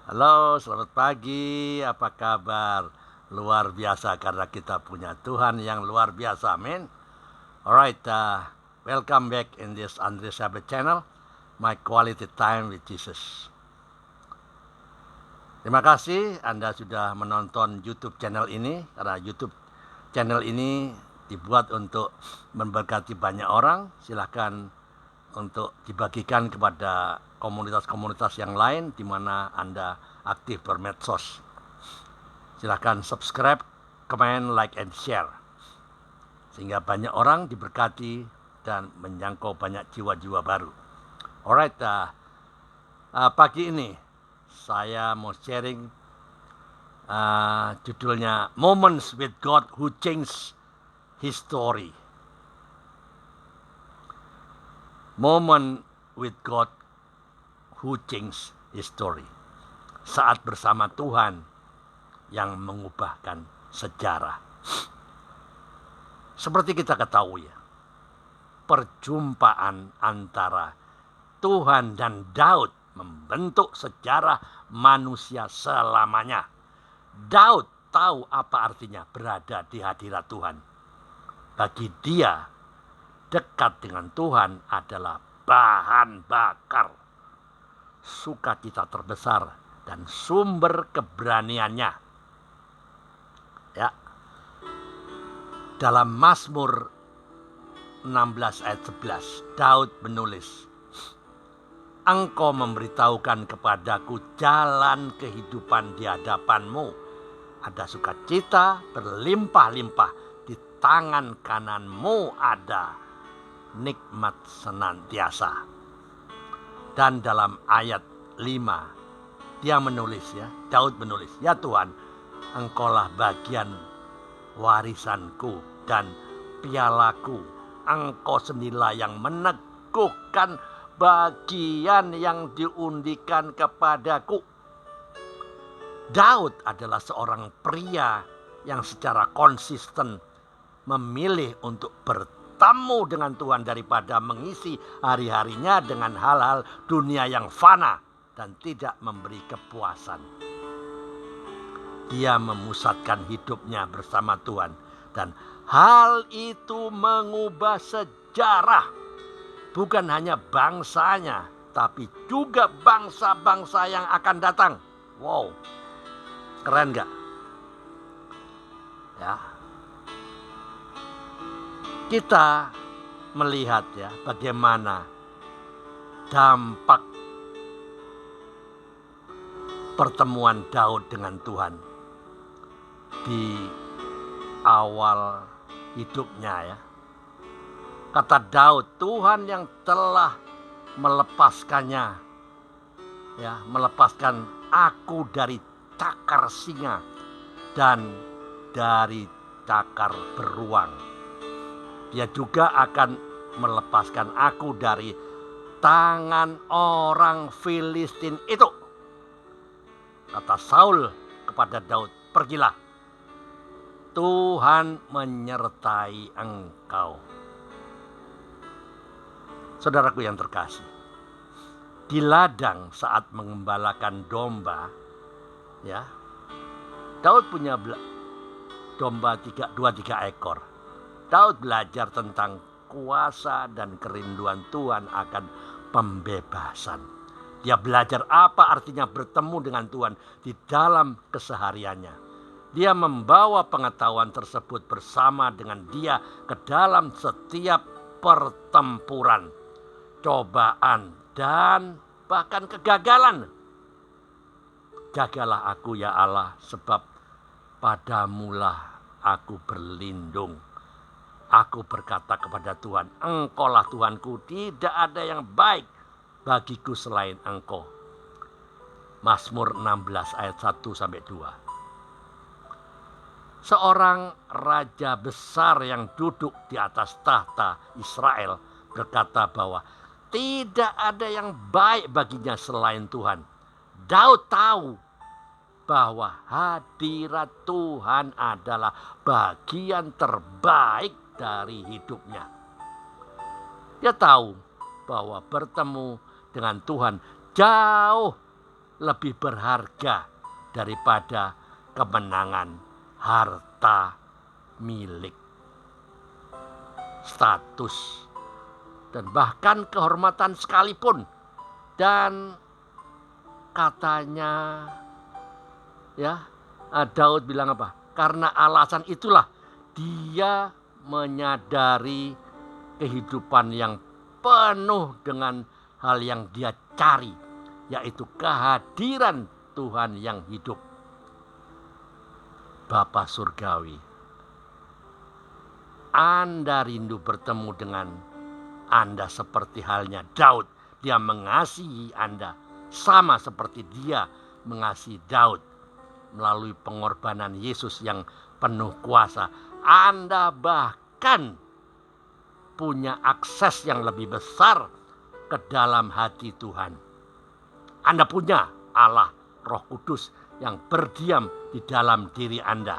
Halo, selamat pagi. Apa kabar? Luar biasa karena kita punya Tuhan yang luar biasa. Amin. Alright, welcome back in this Andre Sabet channel, my quality time with Jesus. Terima kasih Anda sudah menonton YouTube channel ini, karena YouTube channel ini dibuat untuk memberkati banyak orang. Silahkan untuk dibagikan kepada komunitas-komunitas yang lain di mana Anda aktif bermedsos. Silahkan subscribe, comment, like, and share. Sehingga banyak orang diberkati dan menjangkau banyak jiwa-jiwa baru. Alright, pagi ini saya mau sharing judulnya Moments with God Who Changed History. Moment with God Who Changed History. Saat bersama Tuhan yang mengubahkan sejarah. Seperti kita ketahui, perjumpaan antara Tuhan dan Daud membentuk sejarah manusia selamanya. Daud tahu apa artinya berada di hadirat Tuhan. Bagi dia, dekat dengan Tuhan adalah bahan bakar sukacita terbesar dan sumber keberaniannya. Ya. Dalam Mazmur 16 ayat 11, Daud menulis, Engkau memberitahukan kepadaku jalan kehidupan di hadapanmu. Ada sukacita berlimpah-limpah, di tangan kananmu ada nikmat senantiasa. Dan dalam ayat 5, dia menulis Daud menulis, ya Tuhan, Engkaulah bagian warisanku dan pialaku. Engkau sendirilah yang meneguhkan bagian yang diundikan kepadaku. Daud adalah seorang pria yang secara konsisten memilih untuk bertemu dengan Tuhan daripada mengisi hari-harinya dengan hal-hal dunia yang fana dan tidak memberi kepuasan. Dia memusatkan hidupnya bersama Tuhan. Dan hal itu mengubah sejarah. Bukan hanya bangsanya, tapi juga bangsa-bangsa yang akan datang. Wow, keren gak? Ya. Kita melihat bagaimana dampak pertemuan Daud dengan Tuhan di awal hidupnya. Kata Daud, Tuhan yang telah melepaskannya, melepaskan aku dari cakar singa dan dari cakar beruang. Dia juga akan melepaskan aku dari tangan orang Filistin itu. Kata Saul kepada Daud, pergilah, Tuhan menyertai engkau. Saudaraku yang terkasih, di ladang saat mengembalakan domba, Daud punya domba 2-3 ekor. Daud belajar tentang kuasa dan kerinduan Tuhan akan pembebasan. Dia belajar apa artinya bertemu dengan Tuhan di dalam kesehariannya. Dia membawa pengetahuan tersebut bersama dengan dia ke dalam setiap pertempuran, cobaan, dan bahkan kegagalan. Jagalah aku ya Allah, sebab padamulah aku berlindung. Aku berkata kepada Tuhan, Engkaulah Tuhanku, tidak ada yang baik bagiku selain Engkau. Mazmur 16 ayat 1-2. Seorang raja besar yang duduk di atas tahta Israel berkata bahwa tidak ada yang baik baginya selain Tuhan. Daud tahu bahwa hadirat Tuhan adalah bagian terbaik dari hidupnya. Dia tahu bahwa bertemu dengan Tuhan jauh lebih berharga daripada kemenangan, harta, milik, status, dan bahkan kehormatan sekalipun. Dan katanya ya, Daud bilang apa? Karena alasan itulah dia menyadari kehidupan yang penuh dengan hal yang dia cari, yaitu kehadiran Tuhan yang hidup. Bapa Surgawi, Anda rindu bertemu dengan Anda seperti halnya Daud. Dia mengasihi Anda sama seperti dia mengasihi Daud melalui pengorbanan Yesus yang penuh kuasa. Anda bahkan punya akses yang lebih besar ke dalam hati Tuhan. Anda punya Allah, Roh Kudus yang berdiam di dalam diri Anda.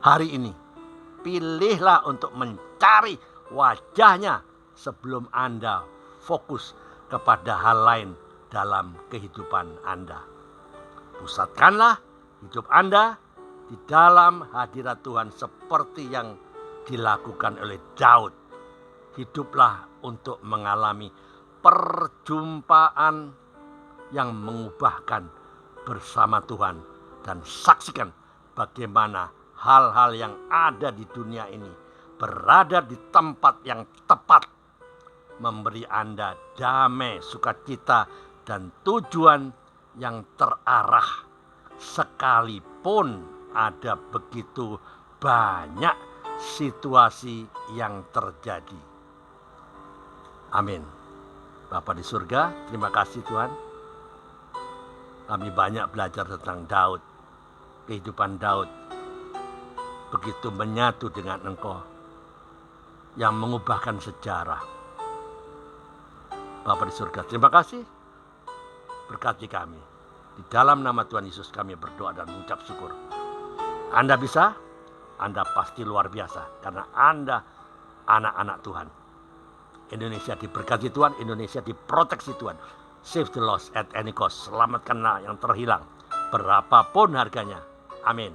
Hari ini, pilihlah untuk mencari wajahnya sebelum Anda fokus kepada hal lain dalam kehidupan Anda. Pusatkanlah hidup Anda di dalam hadirat Tuhan seperti yang dilakukan oleh Daud. Hiduplah untuk mengalami perjumpaan yang mengubahkan bersama Tuhan, dan saksikan bagaimana hal-hal yang ada di dunia ini berada di tempat yang tepat, memberi Anda damai, sukacita, dan tujuan yang terarah, sekalipun ada begitu banyak situasi yang terjadi. Amin. Bapa di surga, terima kasih Tuhan. Kami banyak belajar tentang Daud. Kehidupan Daud begitu menyatu dengan Engkau yang mengubahkan sejarah. Bapa di surga, terima kasih. Berkati kami. Di dalam nama Tuhan Yesus kami berdoa dan mengucap syukur. Anda bisa, Anda pasti luar biasa, karena Anda anak-anak Tuhan. Indonesia diberkati Tuhan, Indonesia diproteksi Tuhan. Save the lost at any cost. Selamatkanlah yang terhilang, berapapun harganya. Amin.